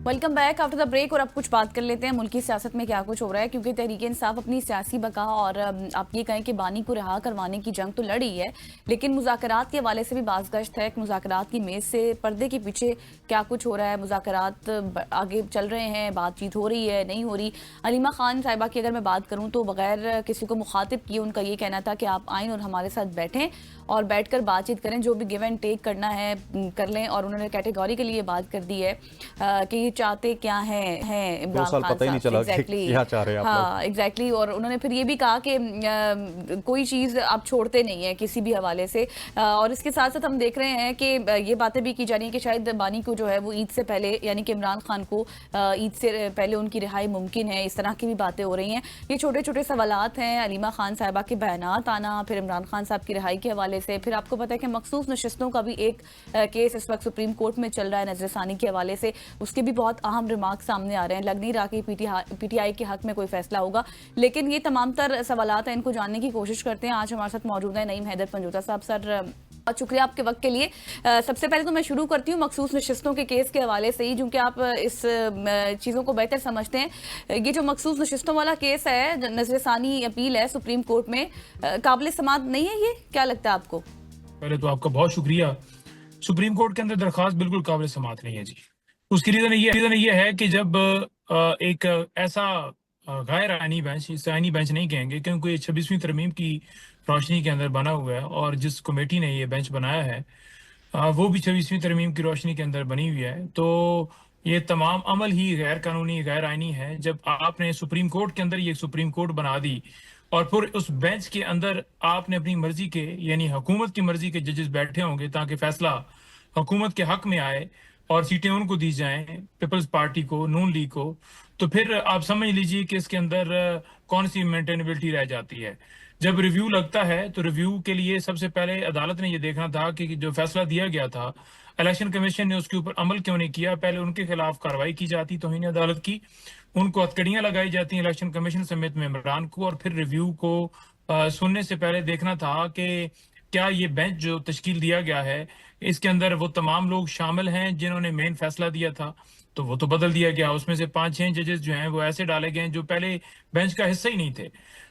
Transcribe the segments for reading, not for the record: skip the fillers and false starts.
Welcome back after the break. और अब कुछ बात कर लेते हैं मुल्की सियासत में क्या कुछ हो रहा है, क्योंकि तहरीक इंसाफ अपनी सियासी बका और आप ये कहें कि बानी को रिहा करवाने की जंग तो लड़ी है, लेकिन मुज़ाकरात के हवाले से भी बाज़गश्त है। मुज़ाकरात की मेज़ से पर्दे के पीछे क्या कुछ हो रहा है, मुज़ाकरात आगे चल रहे हैं, बातचीत हो रही है, नहीं हो रही। अलीमा खान साहिबा की अगर मैं बात करूँ तो बगैर किसी को मुखातिब किए उनका ये कहना था कि आप आएँ और हमारे साथ बैठें और बैठकर बातचीत करें, जो भी गिव एंड टेक करना है कर लें। और उन्होंने कैटेगरी के लिए बात कर दी है कि चाहते क्या हैं इमरान खान पता ही नहीं चला कि क्या चाह रहे हैं आप लोग। हाँ एग्जैक्टली। और उन्होंने फिर ये भी कहा कि कोई चीज़ आप छोड़ते नहीं है किसी भी हवाले से। और इसके साथ साथ हम देख रहे हैं कि ये बातें भी की जा रही हैं कि शायद बानी को जो है वो ईद से पहले, यानी कि इमरान खान को ईद से पहले उनकी रिहाई मुमकिन है। इस तरह की भी बातें हो रही हैं। ये छोटे छोटे सवालात हैं। अलीमा खान साहिबा के बयानात आना, फिर इमरान खान साहब की रिहाई के हवाले से, फिर आपको पता है कि मखसूस नशिस्तों का भी एक केस इस वक्त सुप्रीम कोर्ट में चल रहा है नजरसानी के हवाले से, उसके भी बहुत अहम रिमार्क सामने आ रहे हैं। लग नहीं रहा कि पीटीआई के हक में कोई फैसला होगा, लेकिन ये तमाम तर सवालात हैं, इनको जानने की कोशिश करते हैं। आज हमारे साथ मौजूद है नईम हैदर पंजोता साहब। सर बहुत शुक्रिया आपके वक्त के लिए। सबसे पहले तो मैं शुरू करती हूँ मखसूस नशिस्तों के केस के हवाले से ही, क्योंकि आप इस चीज़ों को बेहतर समझते हैं। ये जो मखसूस नशिस्तों वाला केस है, नजरसानी अपील है सुप्रीम कोर्ट में, काबिल समाअत नहीं है ये, क्या लगता है आपको? पहले तो आपका बहुत शुक्रिया। सुप्रीम कोर्ट के अंदर दरखास्त बिल्कुल काबिल समाअत नहीं है जी। उसकी रीजन ये है कि जब एक ऐसा गैर आईनी बेंच, इसे आईनी बेंच नहीं कहेंगे क्योंकि ये 26वीं तरमीम की रोशनी के अंदर बना हुआ है, और जिस कमेटी ने ये बेंच बनाया है वो भी 26वीं तरमीम की रोशनी के अंदर बनी हुई है। तो ये तमाम अमल ही गैर कानूनी, गैर आईनी है। जब आपने सुप्रीम कोर्ट के अंदर ये सुप्रीम कोर्ट बना दी और फिर उस बेंच के अंदर आपने अपनी मर्जी के, यानी हुकूमत की मर्जी के जजेस बैठे होंगे ताकि फैसला हुकूमत के हक में आए और सीटें उनको दी जाएं, पीपल्स पार्टी को, नून लीग को, तो फिर आप समझ लीजिए कि इसके अंदर कौन सी मेंटेनेबिलिटी रह जाती है। जब रिव्यू लगता है तो रिव्यू के लिए सबसे पहले अदालत ने यह देखना था कि जो फैसला दिया गया था, इलेक्शन कमीशन ने उसके ऊपर अमल क्यों नहीं किया। पहले उनके खिलाफ कार्रवाई की जाती तौहीन अदालत की, उनको हथकड़ियां लगाई जाती इलेक्शन कमीशन समेत मेंबरान को, और फिर रिव्यू को सुनने से पहले देखना था कि क्या ये बेंच जो तश्कील दिया गया है इसके अंदर वो तमाम लोग शामिल हैं जिन्होंने मेन फैसला दिया था। तो वो तो बदल दिया गया, उसमें से 5-6 जजेस जो हैं वो ऐसे डाले गए जो पहले बेंच का हिस्सा ही नहीं थे।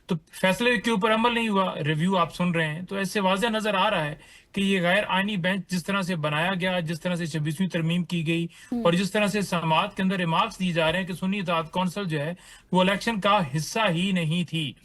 तो फैसले के ऊपर अमल नहीं हुआ, रिव्यू आप सुन रहे हैं, तो ऐसे वाज़ह नजर आ रहा है कि ये गैर आईनी बेंच जिस तरह से बनाया गया, जिस तरह से 26वीं तरमीम की गई और जिस तरह से समाअत के अंदर रिमार्क्स दिए जा रहे हैं कि सुन्नी इत्तेहाद कौंसिल जो है वो इलेक्शन का हिस्सा ही नहीं थी।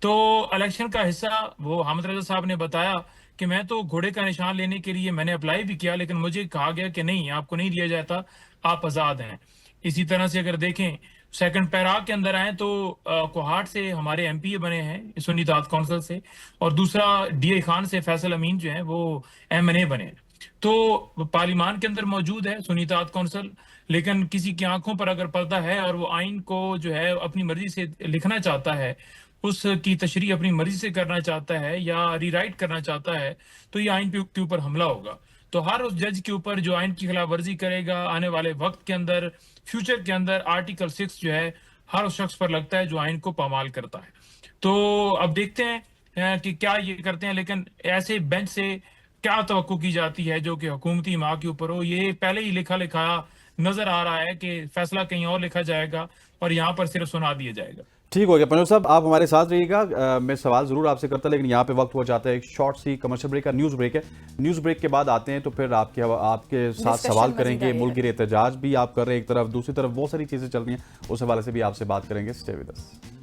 तो इलेक्शन का हिस्सा, वो हामिद रजा साहब ने बताया कि मैं तो घोड़े का निशान लेने के लिए मैंने अप्लाई भी किया, लेकिन मुझे कहा गया कि नहीं, आपको नहीं दिया जाता, आप आज़ाद हैं। इसी तरह से अगर देखें सेकंड पैरा के अंदर आए तो कोहाट से हमारे एमपी बने हैं सुन्नी इत्तेहाद कौंसिल से, और दूसरा डीए खान से फैसल अमीन जो है वो एमएनए बने हैं। तो पार्लिमान के अंदर मौजूद है सुन्नी इत्तेहाद कौंसिल, लेकिन किसी की आंखों पर अगर पर्दा है और वो आइन को जो है अपनी मर्जी से लिखना चाहता है, उसकी तशरीह अपनी मर्जी से करना चाहता है या रीराइट करना चाहता है, तो ये आइन के ऊपर हमला होगा। तो हर उस जज के ऊपर जो आइन की खिलाफ वर्जी करेगा आने वाले वक्त के अंदर, फ्यूचर के अंदर, आर्टिकल 6 जो है हर उस शख्स पर लगता है जो आइन को पामाल करता है। तो अब देखते हैं कि क्या ये करते हैं, लेकिन ऐसे बेंच से क्या तवक्को की जाती है जो कि हुकूमती माह के ऊपर हो। ये पहले ही लिखा लिखाया नजर आ रहा है कि फैसला कहीं और लिखा जाएगा और यहाँ पर सिर्फ सुना दिया जाएगा। ठीक हो गया पंजो साहब, आप हमारे साथ रहिएगा। मैं सवाल जरूर आपसे करता, लेकिन यहाँ पे वक्त हो जाता है एक शॉर्ट सी कमर्शियल ब्रेक का। न्यूज़ ब्रेक है, न्यूज़ ब्रेक के बाद आते हैं तो फिर आपके साथ सवाल करेंगे। मुल्की एहतजाज भी आप कर रहे हैं एक तरफ, दूसरी तरफ बहुत सारी चीज़ें चल रही हैं, उस हवाले से भी आपसे बात करेंगे। Stay with us.